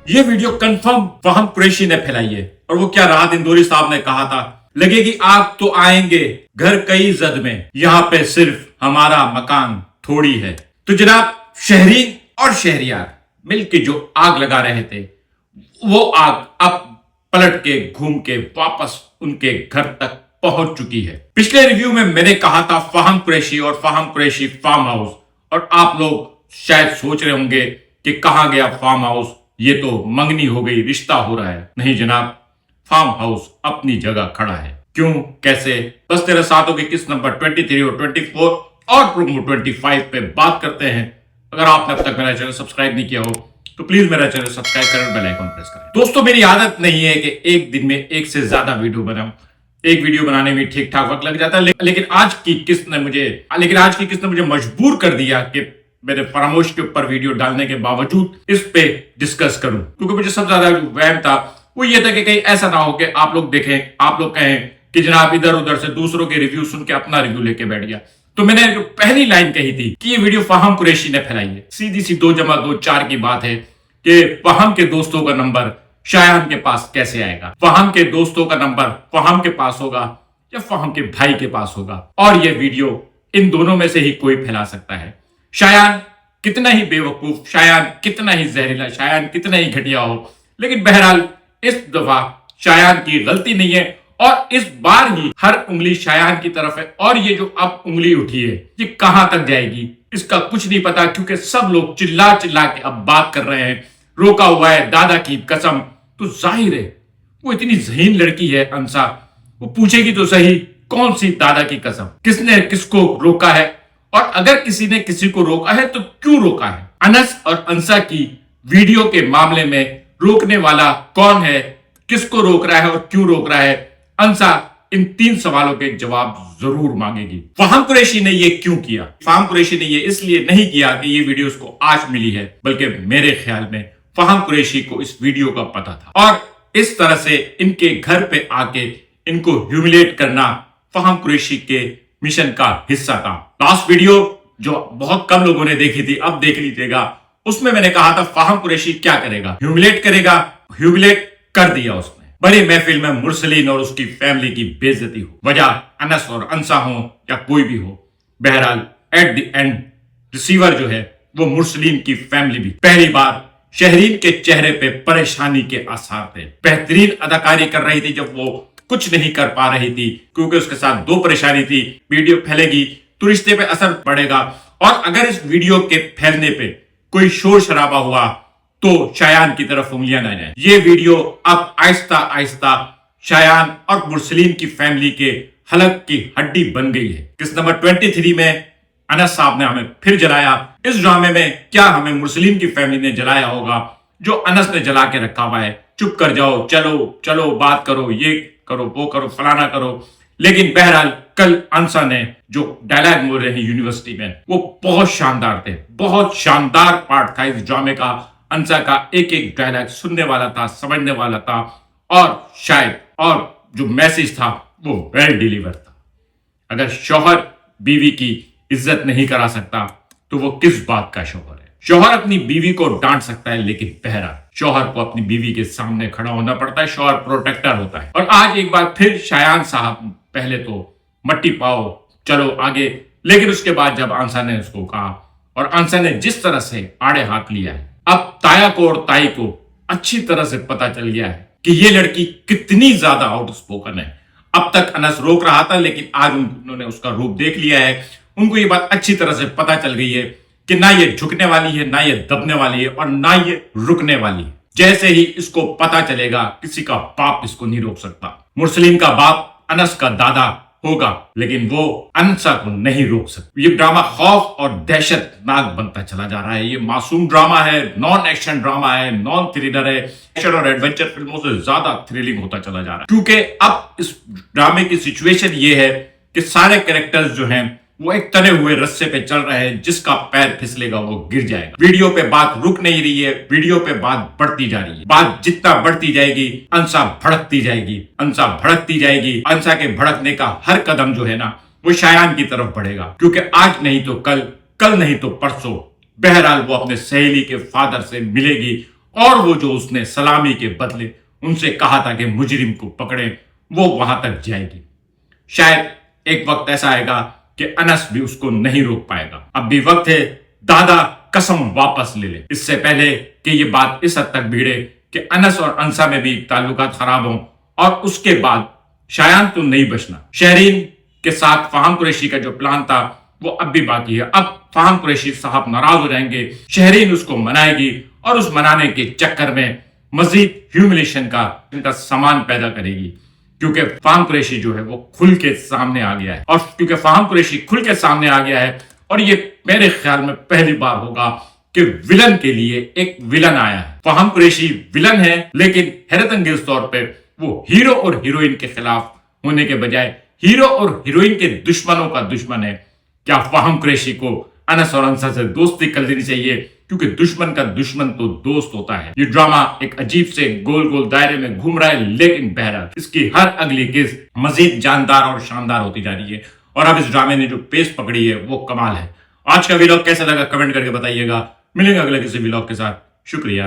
ये video confirm फहम Qureshi ने फैलाई है। और वो क्या राहत इंदौरी साहब ने कहा था, लगेगी आग तो आएंगे घर कई जद में, यहाँ पे सिर्फ हमारा मकान थोड़ी है। तो जनाब शहरीन और शहरियार मिलके जो आग लगा रहे थे, वो आग अब पलट के घूम के वापस उनके घर तक पहुंच चुकी है। पिछले रिव्यू में मैंने कहा था फहम कुरैशी और फहम कुरैशी फार्म हाउस, और आप लोग शायद सोच रहे होंगे कि कहां गया फार्म हाउस, ये तो मंगनी हो गई, रिश्ता हो रहा है। नहीं जनाब, फार्म हाउस अपनी जगह खड़ा है। क्यों, कैसे, बस तेरे साथों के किस नंबर 23 और 24 और प्रोमो 25 पे बात करते हैं। अगर आपने अब तक मेरा चैनल सब्सक्राइब नहीं किया हो तो प्लीज मेरा चैनल सब्सक्राइब करें, बेल आइकन प्रेस करें। दोस्तों मेरी आदत नहीं है कि एक दिन में एक से ज्यादा वीडियो बनाऊं। एक वीडियो बनाने में ठीक ठाक वक्त लग जाता है, लेकिन आज की किस्त ने मुझे मजबूर कर दिया कि मेरे फरामोश के ऊपर वीडियो डालने के बावजूद इस पे डिस्कस करूं, क्योंकि मुझे सबसे ज्यादा वहम था वो ये था कि कहीं ऐसा ना हो कि आप लोग देखें, आप लोग कहें कि जनाब इधर उधर से दूसरों के रिव्यू सुन के अपना रिव्यू लेके बैठ गया। तो मैंने जो पहली लाइन कही थी कि ये वीडियो फहम कुरैशी ने फैलाई है, सीधी सी 2 + 2 4 की बात है कि फहम के दोस्तों का नंबर शायान के पास कैसे आएगा। फहम के दोस्तों का नंबर फहम के पास होगा या फहम के भाई के पास होगा, और यह वीडियो इन दोनों में से ही कोई फैला सकता है। शायान कितना ही बेवकूफ, शायान कितना ही जहरीला, शायान कितना ही घटिया हो, लेकिन बहरहाल इस दफा शायान की गलती नहीं है, और इस बार ही हर उंगली शायान की तरफ है। और ये जो अब उंगली उठी है, ये कहां तक जाएगी इसका कुछ नहीं पता, क्योंकि सब लोग चिल्ला चिल्ला के अब बात कर रहे हैं, रोका हुआ है दादा की कसम। तो जाहिर है वो इतनी ज़हीन लड़की है अंसा, वो पूछेगी तो सही कौन सी दादा की कसम, किसने किसको रोका है, और अगर किसी ने किसी को रोका है तो क्यों रोका है। अनस और अंसा की वीडियो के मामले में रोकने वाला कौन है, किसको रोक रहा है और क्यों रोक रहा है, अंसा इन 3 सवालों के जवाब जरूर मांगेगी। फहम कुरैशी ने ये क्यों किया? फहम कुरैशी ने ये इसलिए नहीं किया कि ये वीडियो उसको आज मिली है, बल्कि मेरे ख्याल में फहम कुरैशी को इस वीडियो का पता था, और इस तरह से इनके घर पे आके इनको ह्यूमिलेट करना फहम कुरैशी के मिशन का हिस्सा था। लास्ट वीडियो जो बहुत कम लोगों ने देखी थी, अब देख लीजिएगा, उसमें मैंने कहा था फहम कुरैशी क्या करेगा, ह्यूमिलेट करेगा। ह्यूमिलेट कर दिया उसने। बड़ी महफिल में मुरसलीन और उसकी फैमिली की बेइज्जती हो, वजह अनस और अंसा हो या कोई भी हो, बहरहाल एट द एंड रिसीवर जो है वो मुरसलीन की फैमिली भी। पहली बार शहरीन के चेहरे पे परेशानी के आसार थे। बेहतरीन अदाकारी कर रही थी जब वो कुछ नहीं कर पा रही थी, क्योंकि उसके साथ 2 परेशानी थी। वीडियो फैलेगी तो रिश्ते पे असर पड़ेगा, और अगर इस वीडियो के फैलने पे कोई शोर शराबा हुआ तो शायान की तरफ उंगलियां ना जाए। ये वीडियो अब आहिस्ता आहिस्ता शायान और मुरसलीन की फैमिली के हलक की हड्डी बन गई है। किस नंबर 23 में अनस साहब ने हमें फिर जलाया। इस ड्रामे में क्या हमें मुरसलीन की फैमिली ने जलाया होगा, जो अनस ने जला के रखा हुआ है, चुप कर जाओ, चलो चलो बात करो, ये करो, वो करो, फलाना करो। लेकिन बहरहाल कल अंसा ने जो डायलॉग बोल रहे हैं यूनिवर्सिटी में, वो बहुत शानदार थे। बहुत शानदार पार्ट था इस ड्रामे का। अंसा का एक एक डायलॉग सुनने वाला था, समझने वाला था, और शायद और जो मैसेज था वो वेल डिलीवर था। अगर शौहर बीवी की इज्जत नहीं करा सकता तो वो किस बात का शौहर है। शौहर अपनी बीवी को डांट सकता है, लेकिन बहरा शौहर को अपनी बीवी के सामने खड़ा होना पड़ता है। शौहर प्रोटेक्टर होता है। और आज एक बार फिर शायान साहब पहले तो मट्टी पाओ, चलो आगे, लेकिन उसके बाद जब अंसा ने उसको कहा और अंसा ने जिस तरह से आड़े हाथ लिया है, अब ताया को और ताई को अच्छी तरह से पता चल गया है कि ये लड़की कितनी ज्यादा आउटस्पोकन है। अब तक अनस रोक रहा था, लेकिन आज उन्होंने उसका रूप देख लिया है। उनको ये बात अच्छी तरह से पता चल गई है कि ना ये झुकने वाली है, ना ये दबने वाली है, और ना ये रुकने वाली है। जैसे ही इसको पता चलेगा, किसी का बाप इसको नहीं रोक सकता। मुरसलीन का बाप अनस का दादा होगा, लेकिन वो अंसा को नहीं रोक सकता। ये ड्रामा खौफ और दहशतनाक बनता चला जा रहा है। ये मासूम ड्रामा है, नॉन एक्शन ड्रामा है, नॉन थ्रिलर है। एक्शन और एडवेंचर फिल्मों से ज्यादा थ्रिलिंग होता चला जा रहा है, क्योंकि अब इस ड्रामे की सिचुएशन ये है कि सारे कैरेक्टर्स जो हैं वो एक तने हुए रस्से पे चल रहे हैं, जिसका पैर फिसलेगा वो गिर जाएगा। वीडियो पे बात रुक नहीं रही है, वीडियो पे बात बढ़ती जा रही है। बात जितना बढ़ती जाएगी, अंसा भड़कती जाएगी, अंसा भड़कती जाएगी। अंसा के भड़कने का हर कदम जो है ना, वो शायान की तरफ बढ़ेगा, क्योंकि आज नहीं तो कल, कल नहीं तो परसों, बहरहाल वो अपने सहेली के फादर से मिलेगी اور وہ جو اس نے سلامی کے بدلے ان سے کہا تھا کہ مجرم کو پکڑیں وہ وہاں تک جائے گی۔ شاید ایک وقت ایسا آئے گا کہ انس بھی اس کو نہیں روک پائے گا۔ اب بھی وقت ہے دادا قسم واپس لے لے، اس سے پہلے کہ یہ بات اس حد تک بھیڑے کہ انس اور انسا میں بھی تعلقات خراب ہوں، اور اس کے بعد شایان تو نہیں بچنا۔ شہرین کے ساتھ فہم قریشی کا جو پلان تھا وہ اب بھی باقی ہے۔ اب فہم قریشی صاحب ناراض ہو جائیں گے، شہرین اس کو منائے گی اور اس منانے کے چکر میں مزید ہیوملیشن کا سامان پیدا کرے گی، کیونکہ فہم قریشی جو ہے وہ کھل کے سامنے آ گیا ہے، اور کیونکہ فہم قریشی کھل کے سامنے آ گیا ہے، اور یہ میرے خیال میں پہلی بار ہوگا کہ ولن کے لیے ایک ولن آیا ہے۔ فہم قریشی ولن ہے، لیکن حیرت انگیز طور پہ وہ ہیرو اور ہیروئن کے خلاف ہونے کے بجائے ہیرو اور ہیروئن کے دشمنوں کا دشمن ہے۔ کیا فہم قریشی کو انس اور انسا سے دوستی کر لینی چاہیے، کیونکہ دشمن کا دشمن تو دوست ہوتا ہے۔ یہ ڈرامہ ایک عجیب سے گول گول دائرے میں گھوم رہا ہے، لیکن بہرحال اس کی ہر اگلی قسط مزید جاندار اور شاندار ہوتی جا رہی ہے، اور اب اس ڈرامے نے جو پیس پکڑی ہے وہ کمال ہے۔ آج کا ویلاگ کیسا لگا کمنٹ کر کے بتائیے گا۔ ملیں گے اگلے کسی ویلاگ کے ساتھ۔ شکریہ۔